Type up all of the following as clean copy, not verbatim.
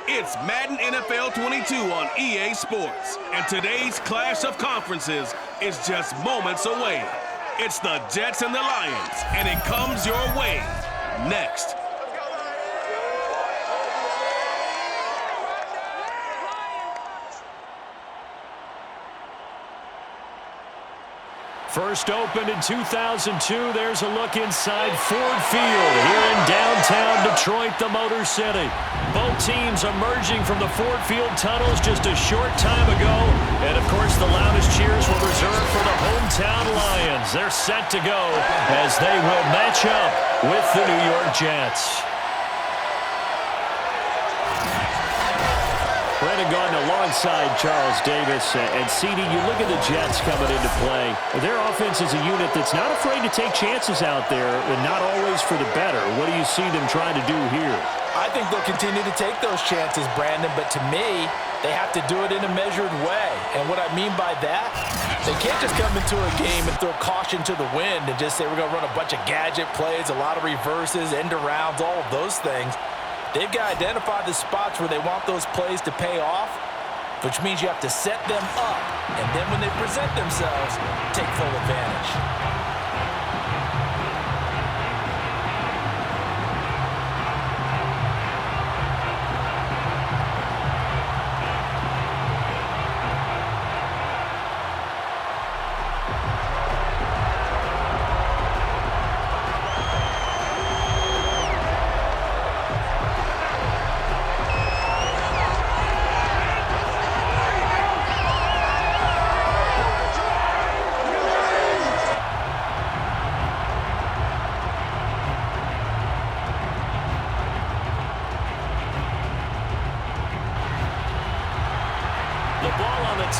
It's Madden NFL 22 on EA Sports, and today's clash of conferences is just moments away. It's the Jets and the Lions, and it comes your way next. First opened in 2002, there's a look inside Ford Field here in downtown Detroit, the Motor City. Both teams emerging from the Ford Field tunnels just a short time ago. And, of course, the loudest cheers were reserved for the hometown Lions. They're set to go as they will match up with the New York Jets. Brandon Gaudin alongside Charles Davis. And CD, you look at the Jets coming into play. Their offense is a unit that's not afraid to take chances out there, and not always for the better. What do you see them trying to do here? I think they'll continue to take those chances, Brandon, but to me, they have to do it in a measured way. And what I mean by that, they can't just come into a game and throw caution to the wind and just say we're going to run a bunch of gadget plays, a lot of reverses, end arounds, all of those things. They've got to identify the spots where they want those plays to pay off, which means you have to set them up, and then when they present themselves, take full advantage.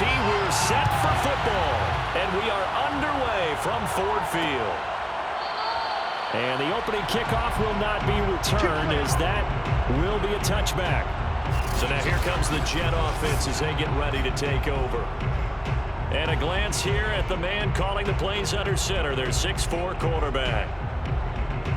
We're set for football, and we are underway from Ford Field. And the opening kickoff will not be returned, as that will be a touchback. So now here comes the Jet offense as they get ready to take over. And a glance here at the man calling the plays under center, their 6'4" quarterback.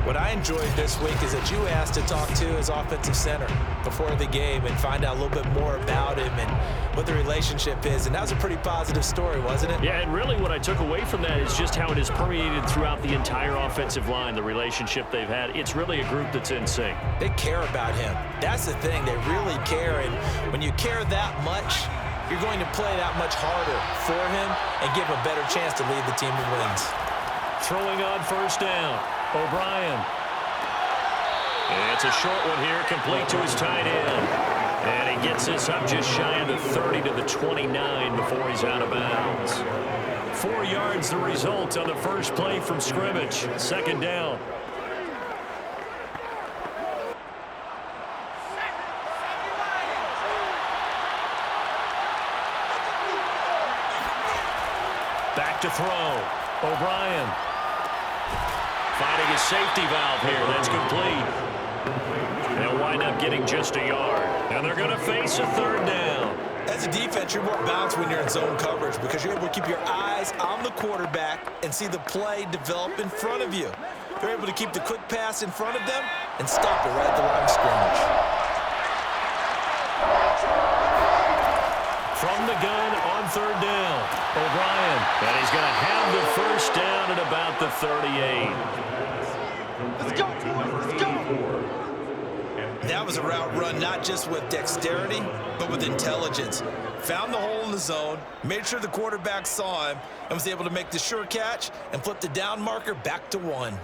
What I enjoyed this week is that you asked to talk to his offensive center before the game and find out a little bit more about him and what the relationship is. And that was a pretty positive story, wasn't it? Yeah, and really what I took away from that is just how it has permeated throughout the entire offensive line, the relationship they've had. It's really a group that's in sync. They care about him. That's the thing. They really care. And when you care that much, you're going to play that much harder for him and give him a better chance to lead the team to wins. Throwing on first down. O'Brien. It's a short one here, complete to his tight end. And he gets this up just shy of the 30 to the 29 before he's out of bounds. 4 yards the result on the first play from scrimmage. Second down. Back to throw. O'Brien. Finding his safety valve here. That's complete. They'll wind up getting just a yard. And they're going to face a third down. As a defense, you're more balanced when you're in zone coverage because you're able to keep your eyes on the quarterback and see the play develop in front of you. You're able to keep the quick pass in front of them and stop it right at the line of scrimmage. From the gun on third down, O'Brien. And he's going to have the first down at about the 38. Let's go, boys. Let's go. That was a route run not just with dexterity, but with intelligence. Found the hole in the zone, made sure the quarterback saw him, and was able to make the sure catch and flip the down marker back to 1.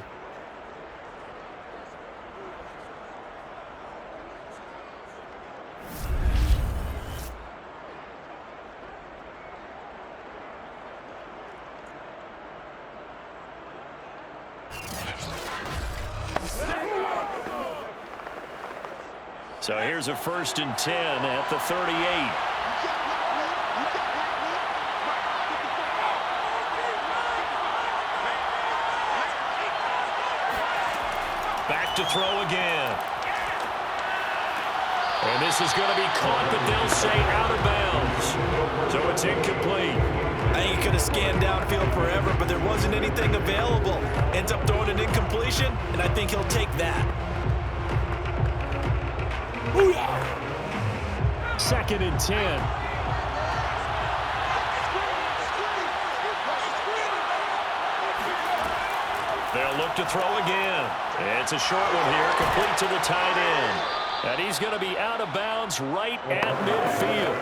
So here's a 1st and 10 at the 38. Back to throw again. And this is going to be caught, but they'll say out of bounds. So it's incomplete. I think he could have scanned downfield forever, but there wasn't anything available. Ends up throwing an incompletion, and I think he'll take that. Booyah! 2nd and 10. They'll look to throw again. It's a short one here, complete to the tight end. And he's going to be out of bounds right at midfield.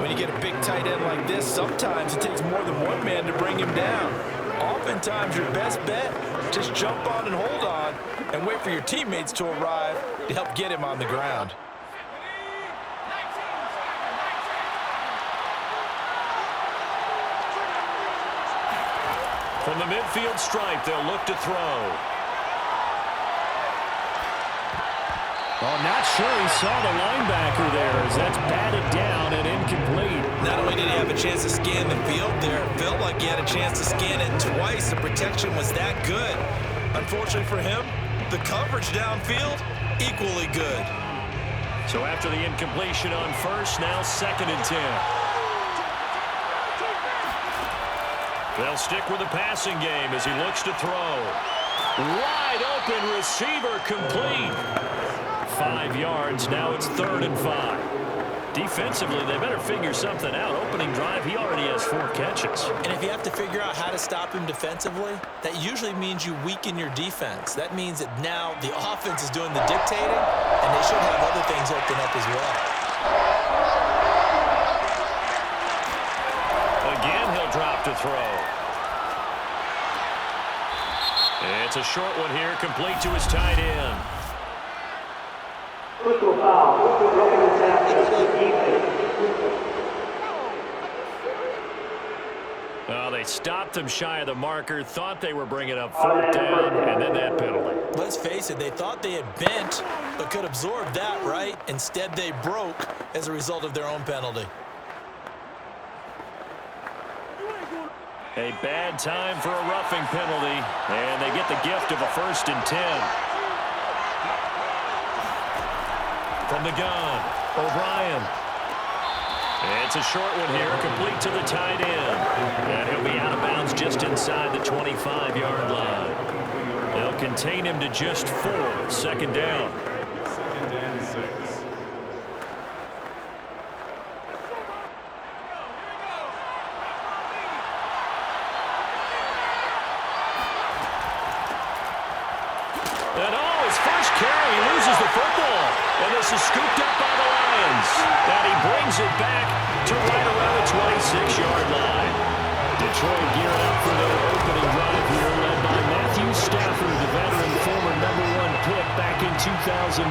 When you get a big tight end like this, sometimes it takes more than one man to bring him down. Oftentimes, your best bet, just jump on and hold on and wait for your teammates to arrive to help get him on the ground. From the midfield stripe, they'll look to throw. Oh, not sure he saw the linebacker there as that's batted down and incomplete. Not only did he have a chance to scan the field there, it felt like he had a chance to scan it twice. The protection was that good. Unfortunately for him, the coverage downfield, equally good. So after the incompletion on first, now 2nd and 10. They'll stick with the passing game as he looks to throw. Wide open receiver complete. 5 yards, now it's 3rd and 5. Defensively, they better figure something out. Opening drive, he already has 4 catches. And if you have to figure out how to stop him defensively, that usually means you weaken your defense. That means that now the offense is doing the dictating, and they should have other things open up as well. Again, he'll drop to throw. It's a short one here, complete to his tight end. Well, they stopped him shy of the marker, thought they were bringing up 4th down, and then that penalty. Let's face it, they thought they had bent, but could absorb that, right? Instead, they broke as a result of their own penalty. A bad time for a roughing penalty, and they get the gift of a 1st and 10. From the gun, O'Brien. It's a short one here, complete to the tight end. And he'll be out of bounds just inside the 25-yard line. They'll contain him to just 4, 2nd down. 2nd and 6. And his first carry, he loses the football. And this is scooped up by the Lions. And he brings it back to right around the 26-yard line. Detroit gearing up for their opening drive here, led by Matthew Stafford, the veteran former #1 pick back in 2009.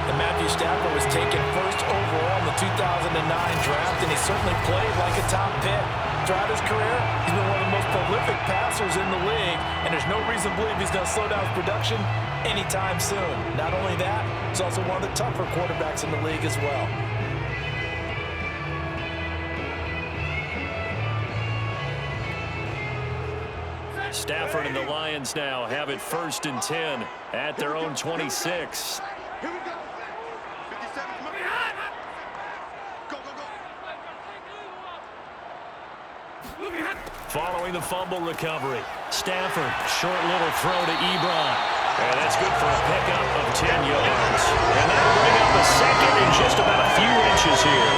And Matthew Stafford was taken 1st overall in the 2009 draft, and he certainly played like a top pick. Throughout his career, he's been one of the most prolific passers in the league, and there's no reason to believe he's going to slow down his production anytime soon. Not only that, he's also one of the tougher quarterbacks in the league as well. Stafford and the Lions now have it 1st and 10 at their own 26. Here we go. 57. Go, go, go. Following the fumble recovery, Stafford, short little throw to Ebron. And that's good for a pickup of 10 yards. And that'll bring up the 2nd in just about a few inches here.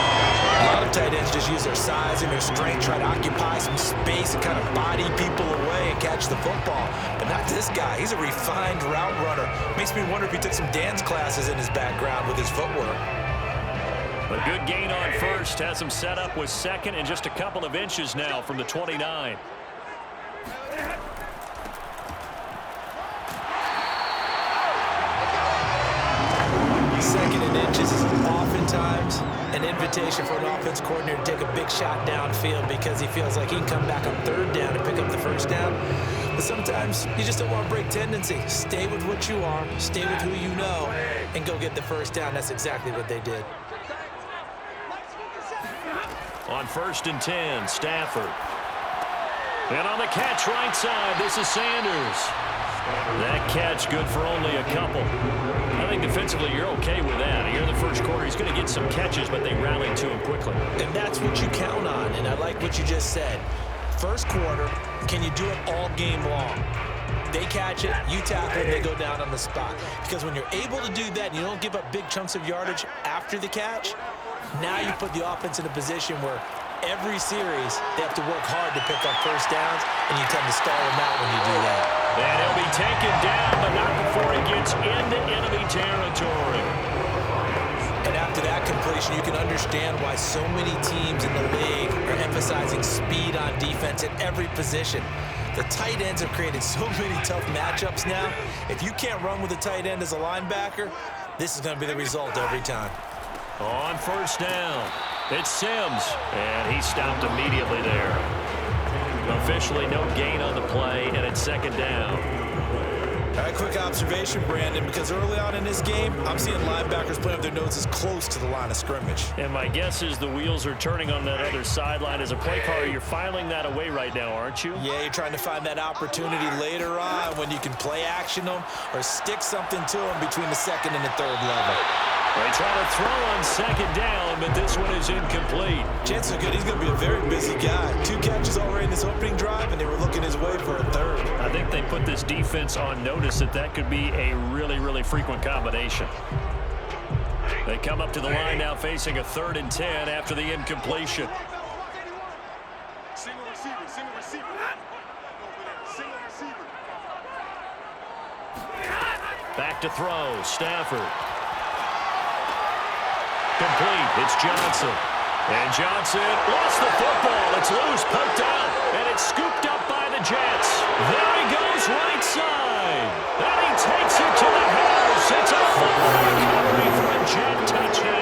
A lot of tight ends just use their size and their strength, try to occupy some space and kind of body people away and catch the football. But not this guy. He's a refined route runner. Makes me wonder if he took some dance classes in his background with his footwork. A good gain on 1st, has him set up with 2nd and just a couple of inches now from the 29. Second and inches is oftentimes an invitation for an offense coordinator to take a big shot downfield because he feels like he can come back on 3rd down and pick up the 1st down. But sometimes you just don't want to break tendency. Stay with what you are, stay with who you know, and go get the 1st down. That's exactly what they did. On 1st and 10, Stafford. And on the catch right side, this is Sanders. That catch good for only a couple. I think defensively you're okay with that. Here in the 1st quarter, he's going to get some catches, but they rallied to him quickly. And that's what you count on, and I like what you just said. 1st quarter, can you do it all game long? They catch it, you tackle, they go down on the spot. Because when you're able to do that and you don't give up big chunks of yardage after the catch, Now you put the offense in a position where every series they have to work hard to pick up first downs, and you tend to stall them out when you do that. And he'll be taken down, but not before he gets into enemy territory. And after that completion, you can understand why so many teams in the league are emphasizing speed on defense at every position. The tight ends have created so many tough matchups now. If you can't run with a tight end as a linebacker, this is going to be the result every time. On first down, it's Sims, and he stopped immediately there. Officially no gain on the play, and it's second down. All right, quick observation, Brandon, because early on in this game, I'm seeing linebackers playing with their noses close to the line of scrimmage. And my guess is the wheels are turning on that other sideline. As a play caller, you're filing that away right now, aren't you? Yeah, you're trying to find that opportunity later on when you can play action them or stick something to them between the second and the third level. They try to throw on second down, but this one is incomplete. Chances are good he's going to be a very busy guy. 2 catches already in this opening drive, and they were looking his way for a third. I think they put this defense on notice that could be a really, really frequent combination. They come up to the line now facing a 3rd and 10 after the incompletion. Single receiver, single receiver. Single receiver. Back to throw, Stafford. Complete, it's Johnson. And Johnson lost the football. It's loose, poked out, and it's scooped up by the Jets. There he goes, right side. And he takes it to the house. It's a fumble recovery for a Jet touchdown.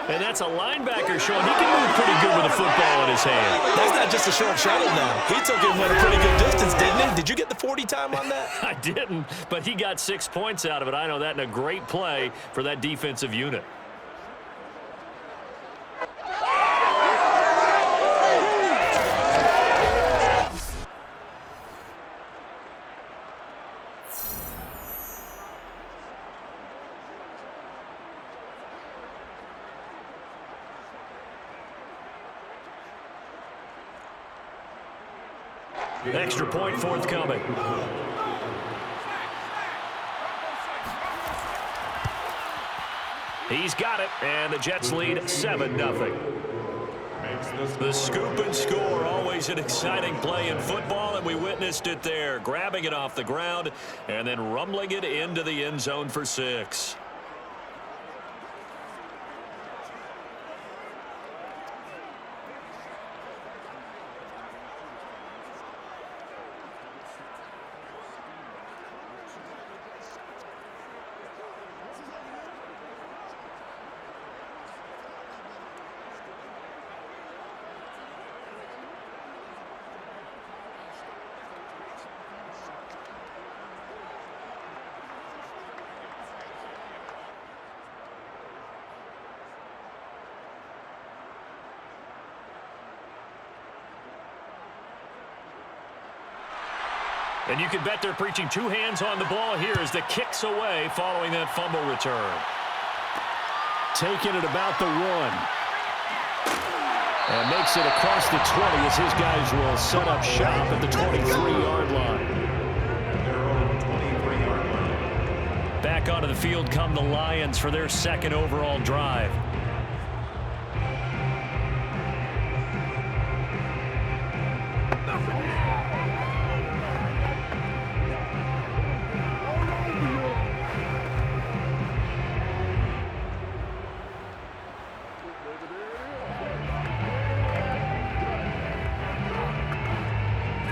And that's a linebacker showing he can move pretty good with a football in his hand. That's not just a short shuttle now. He took it at a pretty good distance, didn't he? Did you get the 40 time on that? I didn't, but he got 6 points out of it. I know that, and a great play for that defensive unit. Extra point forthcoming. He's got it, and the Jets lead 7-0. The scoop and score, always an exciting play in football, and we witnessed it there, grabbing it off the ground and then rumbling it into the end zone for 6. And you can bet they're preaching 2 hands on the ball here as the kick's away following that fumble return. Taking it about the 1. And makes it across the 20 as his guys will set up shop at the 23-yard line. Back onto the field come the Lions for their 2nd overall drive.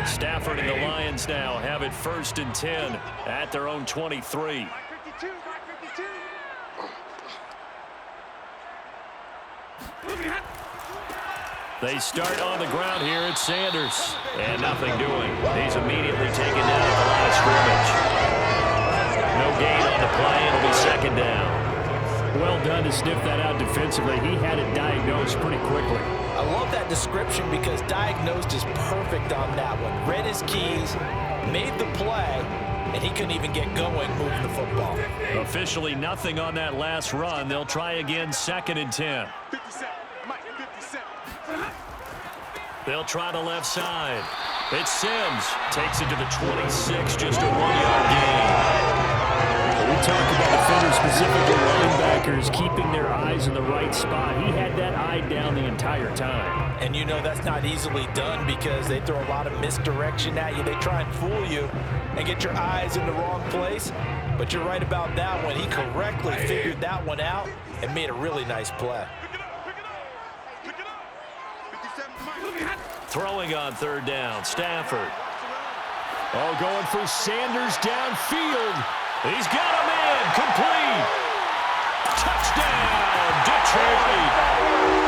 Stafford and the Lions now have it 1st and 10 at their own 23. They start on the ground here at Sanders. And nothing doing. He's immediately taken down at the line of scrimmage. No gain on the play. It'll be 2nd down. Well done to sniff that out defensively. He had it diagnosed pretty quickly. I love that description because diagnosed is perfect on that one. Read his keys, made the play, and he couldn't even get going moving the football. Officially nothing on that last run. They'll try again 2nd and 10. 57. Mike, 57. They'll try the left side. It's Sims. Takes it to the 26, just a 1-yard gain. We talk about defenders specifically linebackers keeping their eyes in the right spot. He had that eye down the entire time. And you know that's not easily done because they throw a lot of misdirection at you. They try and fool you and get your eyes in the wrong place. But you're right about that one. He correctly figured that one out and made a really nice play. Pick it up. 57. Throwing on third down, Stafford. Oh, going for Sanders downfield. He's got him in. Complete. Touchdown, Detroit.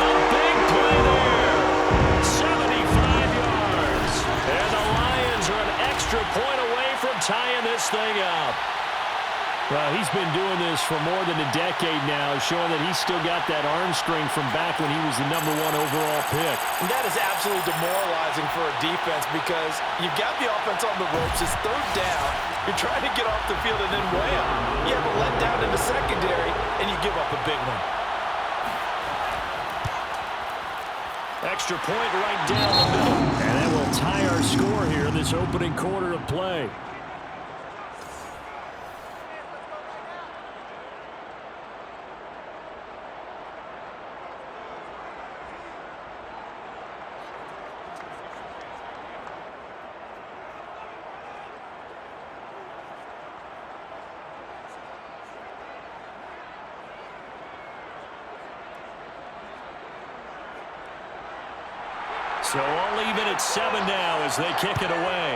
A big play there. 75 yards. And the Lions are an extra point away from tying this thing up. Well, he's been doing this for more than a decade now, showing that he's still got that arm strength from back when he was the #1 overall pick. And that is absolutely demoralizing for a defense because you've got the offense on the ropes. It's third down. You're trying to get off the field and then wham. You have a letdown in the secondary, and you give up a big one. Extra point right down the middle. And that will tie our score here in this opening quarter of play. So all even at 7 now as they kick it away.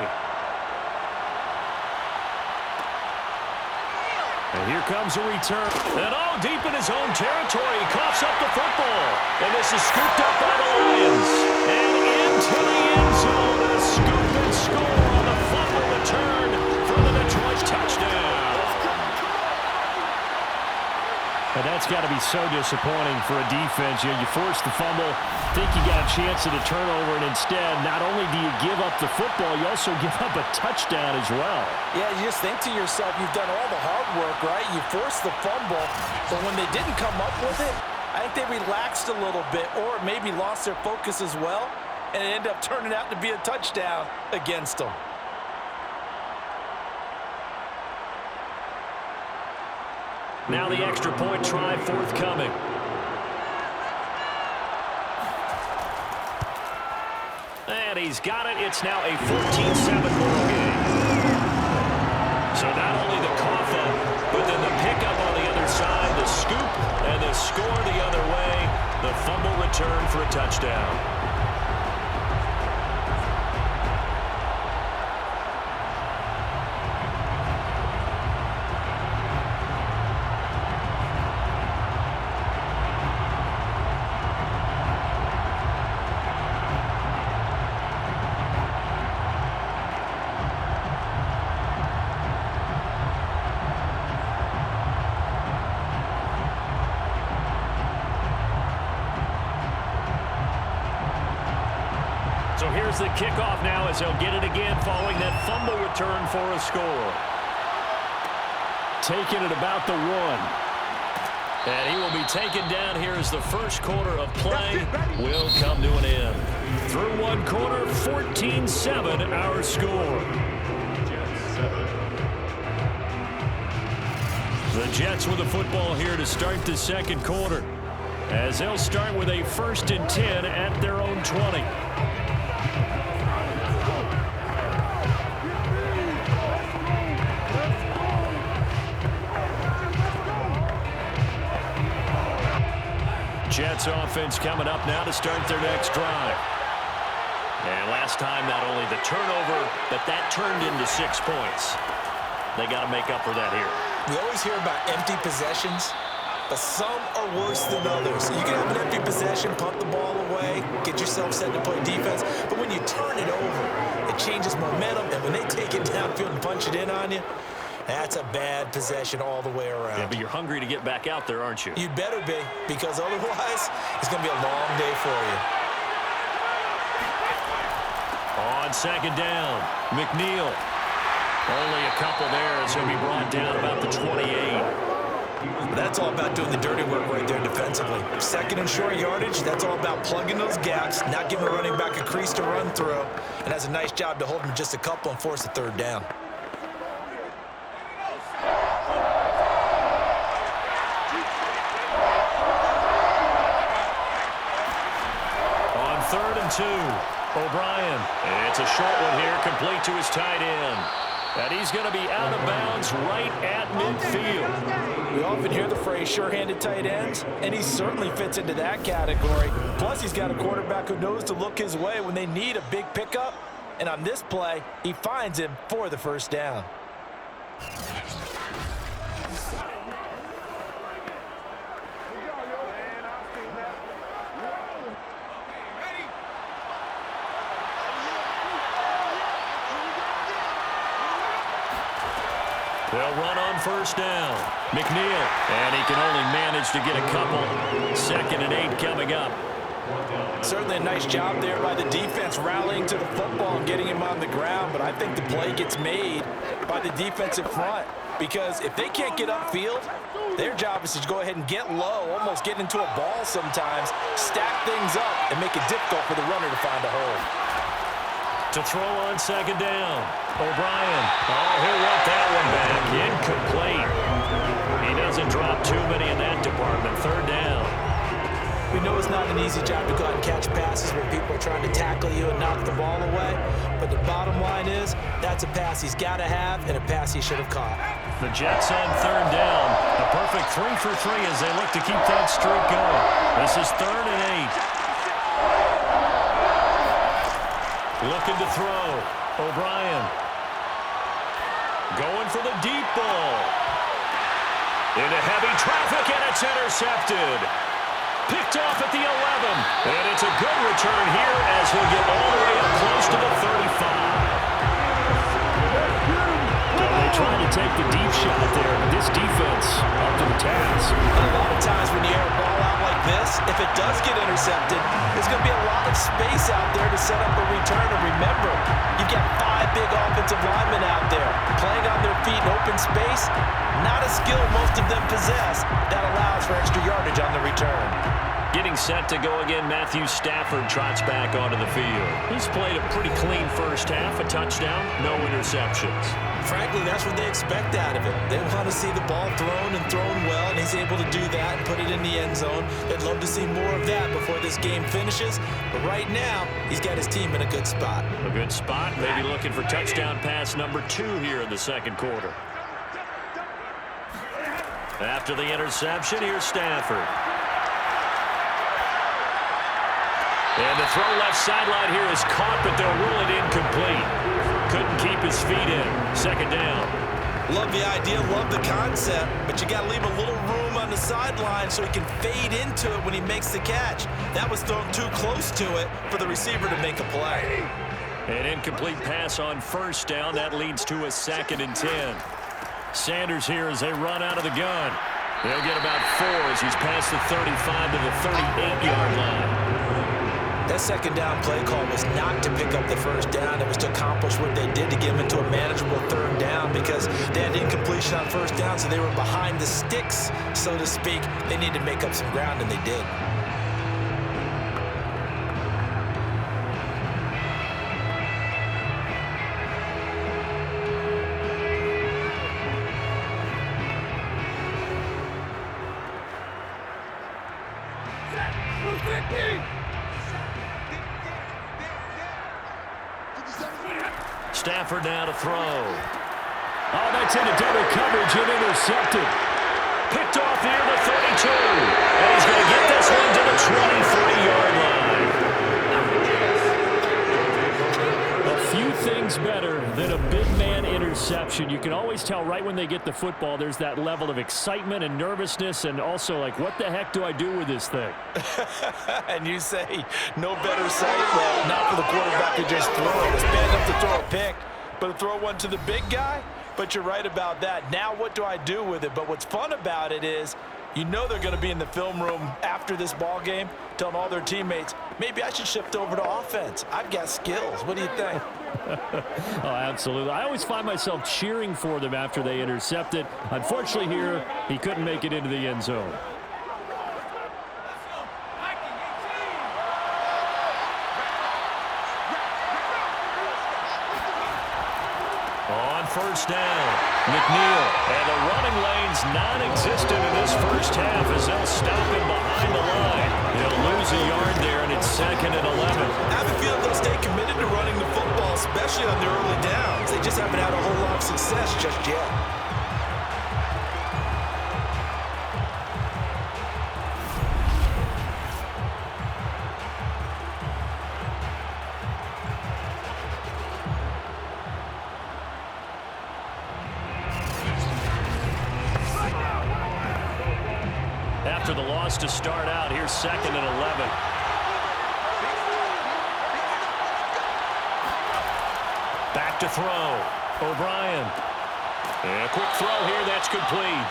And here comes a return. And all deep in his own territory, he coughs up the football. And this is scooped up by the Lions. And into the end zone, a scoop and score on the fumble return for the Detroit touchdown. And that's got to be so disappointing for a defense. You force the fumble, think you got a chance at a turnover, and instead, not only do you give up the football, you also give up a touchdown as well. Yeah, you just think to yourself, you've done all the hard work, right? You forced the fumble, but when they didn't come up with it, I think they relaxed a little bit or maybe lost their focus as well, and it ended up turning out to be a touchdown against them. Now the extra point try forthcoming. And he's got it. It's now a 14-7 ball game. So not only the cough up, but then the pickup on the other side, the scoop, and the score the other way. The fumble return for a touchdown. So here's the kickoff now as he'll get it again following that fumble return for a score. Taking it about the 1. And he will be taken down here as the first quarter of play will come to an end. Through one quarter, 14-7 our score. The Jets with the football here to start the second quarter, as they'll start with a 1st and 10 at their own 20. Jets offense coming up now to start their next drive. And last time, not only the turnover, but that turned into 6 points. They got to make up for that here. We always hear about empty possessions, but some are worse than others. You can have an empty possession, pump the ball away, get yourself set to play defense, but when you turn it over, it changes momentum, and when they take it downfield and punch it in on you, that's a bad possession all the way around. Yeah, but you're hungry to get back out there, aren't you? You'd better be, because otherwise, it's going to be a long day for you. On second down, McNeil. Only a couple there as he'll be brought down about the 28. That's all about doing the dirty work right there defensively. Second and short yardage, that's all about plugging those gaps, not giving the running back a crease to run through, and has a nice job to hold him just a couple and force a third down. and 2. O'Brien. It's a short one here, complete to his tight end. And he's going to be out of bounds right at midfield. We often hear the phrase sure-handed tight ends, and he certainly fits into that category. Plus, he's got a quarterback who knows to look his way when they need a big pickup. And on this play, he finds him for the first down. They'll run on first down. McNeil, and he can only manage to get a couple. 2nd and 8 coming up. Certainly a nice job there by the defense rallying to the football and getting him on the ground, but I think the play gets made by the defensive front because if they can't get upfield, their job is to go ahead and get low, almost get into a ball sometimes, stack things up, and make it difficult for the runner to find a hole. To throw on 2nd down. O'Brien. Oh, he'll want that one back. Incomplete. He doesn't drop too many in that department. 3rd down. We know it's not an easy job to go out and catch passes where people are trying to tackle you and knock the ball away. But the bottom line is that's a pass he's got to have and a pass he should have caught. The Jets on 3rd down. A perfect 3 for 3 as they look to keep that streak going. This is 3rd and 8. Looking to throw. O'Brien. Going for the deep ball. Into heavy traffic, and it's intercepted. Picked off at the 11. And it's a good return here as he'll get all the way up close to the 35. Well, they tried to take the deep shot there, but this defense up to the task. And a lot of times when you air a ball out like this, if it does get intercepted, there's going to be a lot of space out there to set up a return. And remember, you've got 5 big offensive linemen out there playing on their feet in open space. Not a skill most of them possess that allows for extra yardage on the return. Getting set to go again, Stafford trots back onto the field. He's played a pretty clean first half, a touchdown, no interceptions. Frankly, that's what they expect out of him. They want to see the ball thrown and thrown well, and he's able to do that and put it in the end zone. They'd love to see more of that before this game finishes. But right now, he's got his team in a good spot. A good spot, maybe looking for touchdown pass number 2 here in the 2nd quarter. After the interception, here's Stafford. And the throw left sideline here is caught, but they'll rule it incomplete. Couldn't keep his feet in. 2nd down. Love the idea, love the concept, but you got to leave a little room on the sideline so he can fade into it when he makes the catch. That was thrown too close to it for the receiver to make a play. An incomplete pass on 1st down. That leads to a 2nd and 10. Sanders here as they run out of the gun. They'll get about 4 as he's past the 35 to the 38-yard line. That 2nd down play call was not to pick up the 1st down. It was to accomplish what they did to get him into a manageable 3rd down because they had incompletion on 1st down, so they were behind the sticks, so to speak. They needed to make up some ground, and they did. Stafford now to throw. Oh, that's into double coverage and intercepted. Picked off near the 32. And he's going to get this one to the 23-yard line. A few things better than a big man interception. You can always tell right when they get the football, there's that level of excitement and nervousness and also like, what the heck do I do with this thing? And you say, no better sight? Well, not for the quarterback to just throw it. It's bad enough to throw a pick, but to throw one to the big guy? But you're right about that. Now what do I do with it? But what's fun about it is you know they're going to be in the film room after this ball game telling all their teammates, maybe I should shift over to offense. I've got skills. What do you think? Oh, absolutely. I always find myself cheering for them after they intercept it. Unfortunately here, he couldn't make it into the end zone. On 1st down, McNeil. And the running lane's non-existent in this first half as they'll stop him behind the line. They'll lose a yard there, and It's 2nd and 11. I have a feeling they'll stay committed to running the football, especially on their early downs. They just haven't had a whole lot of success just yet. After the loss to start out, here's 2nd and 11. Back to throw. O'Brien. And a quick throw here. That's complete.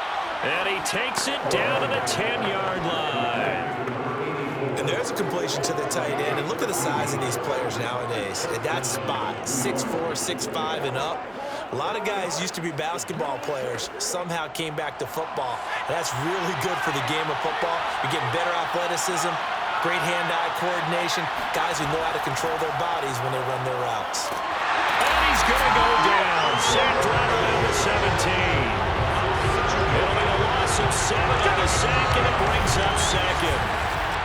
And he takes it down to the 10-yard line. And there's a completion to the tight end. And look at the size of these players nowadays. At that spot, 6'4", 6'5", and up. A lot of guys used to be basketball players, somehow came back to football. That's really good for the game of football. You're getting better athleticism, great hand-eye coordination, guys who know how to control their bodies when they run their routes. And he's going to go down. Sacked right around the 17. It'll be a loss of 7 on the sack, and it brings up 2nd.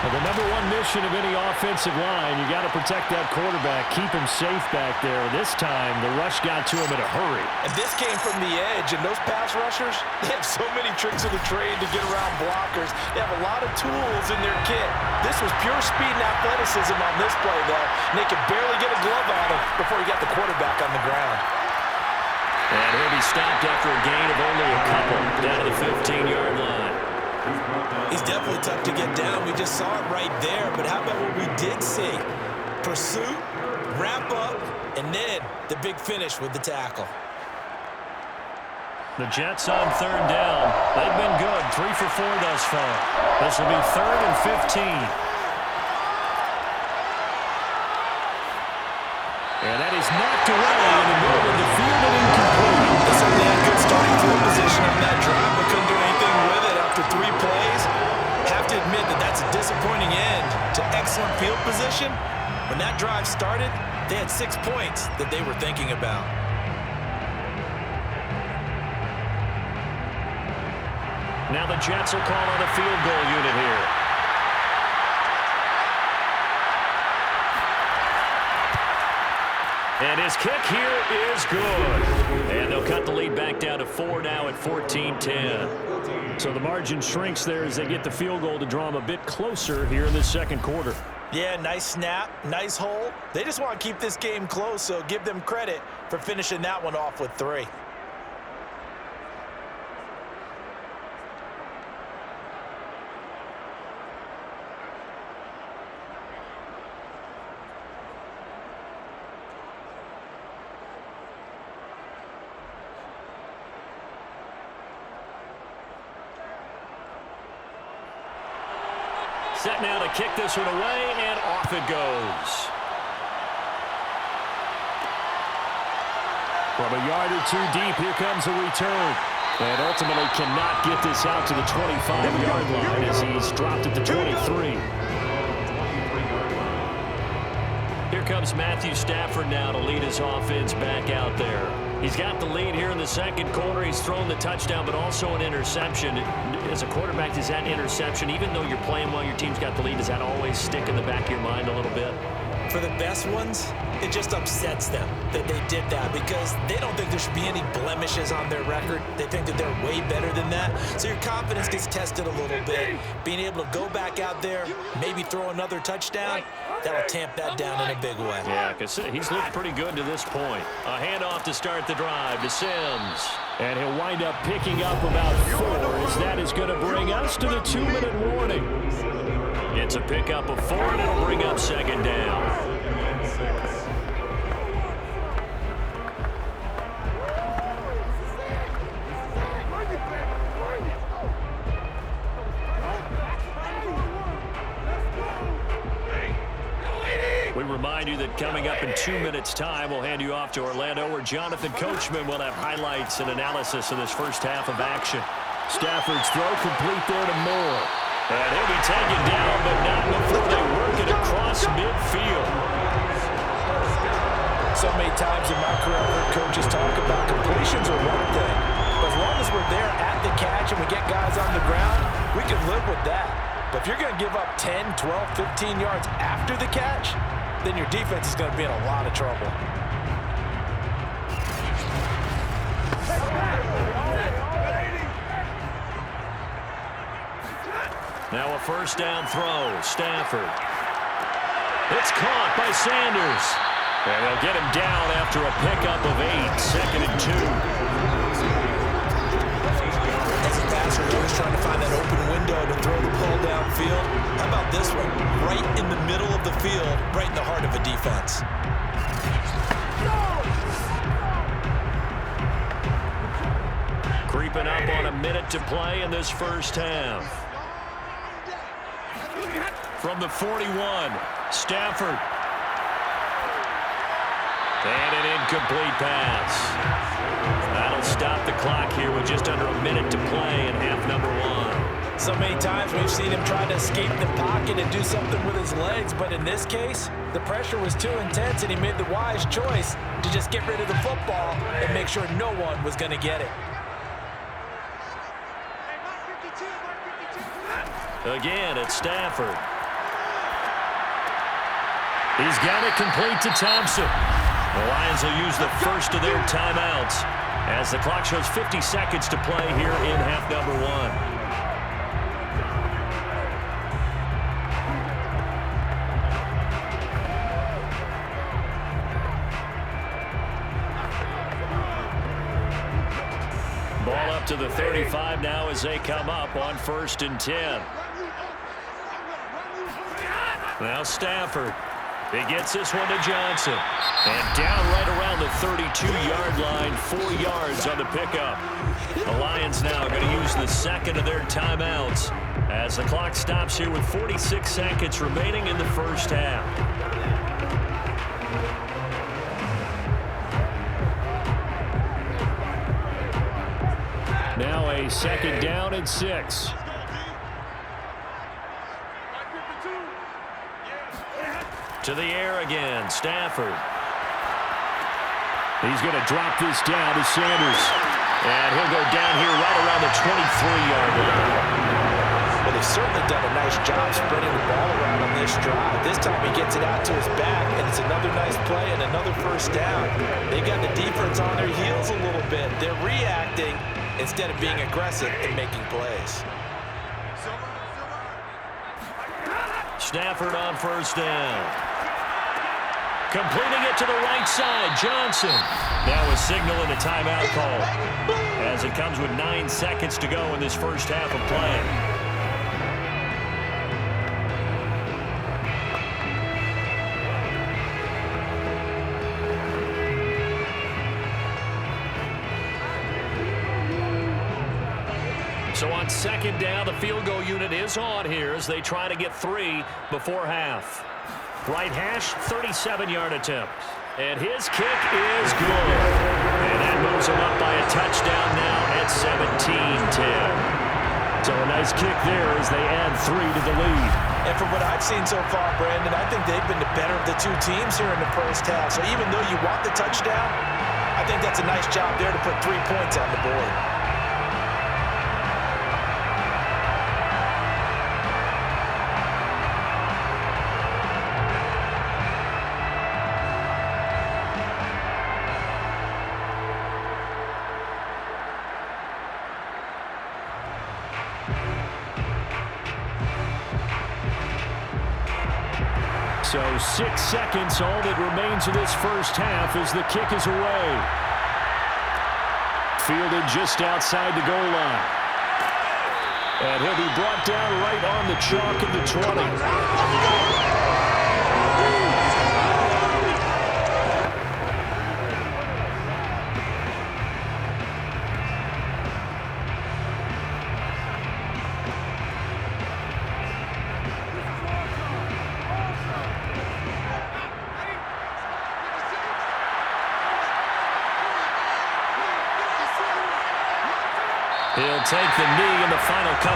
Well, the number one mission of any offensive line, you got to protect that quarterback, keep him safe back there. This time, the rush got to him in a hurry. And this came from the edge, and those pass rushers, they have so many tricks of the trade to get around blockers. They have a lot of tools in their kit. This was pure speed and athleticism on this play, though, and they could barely get a glove on him before he got the quarterback on the ground. And he'll be stopped after a gain of only a couple down to the 15-yard line. He's definitely tough to get down. We just saw it right there. But how about what we did see? Pursuit, wrap up, and then the big finish with the tackle. The Jets on 3rd down. They've been good, 3 for 4 thus far. This will be 3rd and 15. And that is knocked away in the middle of the field and incomplete. They certainly had good starting field position on that drive, but couldn't do anything with it after 3 plays. Have to admit that that's a disappointing end to excellent field position. When that drive started, they had 6 points that they were thinking about. Now the Jets will call on a field goal unit here. And his kick here is good. And they'll cut the lead back down to 4 now at 14-10. So the margin shrinks there as they get the field goal to draw them a bit closer here in the 2nd quarter. Yeah, nice snap, nice hole. They just want to keep this game close, so give them credit for finishing that one off with 3. Set now to kick this one away, and off it goes. From a yard or 2 deep, here comes a return. And ultimately cannot get this out to the 25-yard line as he's dropped at the 23. Here comes Matthew Stafford now to lead his offense back out there. He's got the lead here in the 2nd quarter. He's thrown the touchdown, but also an interception. As a quarterback, does that interception, even though you're playing well, your team's got the lead, does that always stick in the back of your mind a little bit? For the best ones, it just upsets them that they did that because they don't think there should be any blemishes on their record. They think that they're way better than that. So your confidence gets tested a little bit. Being able to go back out there, maybe throw another touchdown, that'll tamp that down in a big way. Yeah, because he's looked pretty good to this point. A handoff to start the drive to Sims. And he'll wind up picking up about 4 as that is going to bring us to the 2-minute warning. It's a pickup of 4, and it'll bring up 2nd down. We remind you that coming up in 2 minutes' time, we'll hand you off to Orlando, where Jonathan Coachman will have highlights and analysis of this first half of action. Stafford's throw complete there to Moore. And he'll be taken down, but not before they work it across midfield. So many times in my career, I've heard coaches talk about completions are one thing. But as long as we're there at the catch and we get guys on the ground, we can live with that. But if you're going to give up 10, 12, 15 yards after the catch, then your defense is going to be in a lot of trouble. Now a first down throw. Stafford. It's caught by Sanders. And they'll get him down after a pickup of 8. 2nd and 2. As a passer, you're always trying to find that open window to throw the ball downfield. How about this one? Right in the middle of the field, right in the heart of a defense. Creeping up on a minute to play in this first half. From the 41, Stafford. And an incomplete pass. That'll stop the clock here with just under a minute to play in half number 1. So many times we've seen him try to escape the pocket and do something with his legs, but in this case, the pressure was too intense and he made the wise choice to just get rid of the football and make sure no one was going to get it. Again, it's Stafford. He's got it complete to Thompson. The Lions will use the first of their timeouts as the clock shows 50 seconds to play here in half number 1. Ball up to the 35 now as they come up on 1st and 10. Now Stafford. He gets this one to Johnson. And down right around the 32-yard line, 4 yards on the pickup. The Lions now are going to use the second of their timeouts as the clock stops here with 46 seconds remaining in the first half. Now a 2nd down and 6. To the air again, Stafford. He's going to drop this down to Sanders. And he'll go down here right around the 23-yard line. Well, they've certainly done a nice job spreading the ball around on this drive. This time he gets it out to his back, and it's another nice play and another first down. They got the defense on their heels a little bit. They're reacting instead of being aggressive and making plays. Stafford on first down. Completing it to the right side, Johnson. Now a signal and a timeout call as it comes with 9 seconds to go in this first half of play. So on 2nd down, the field goal unit is on here as they try to get 3 before half. Right hash, 37-yard attempt. And his kick is good. And that moves him up by a touchdown now at 17-10. So a nice kick there as they add 3 to the lead. And from what I've seen so far, Brandon, I think they've been the better of the two teams here in the first half. So even though you want the touchdown, I think that's a nice job there to put 3 points on the board. So 6 seconds, all that remains of this first half as the kick is away. Fielded just outside the goal line. And he'll be brought down right on the chalk of the 20. He'll take the knee in the final couple.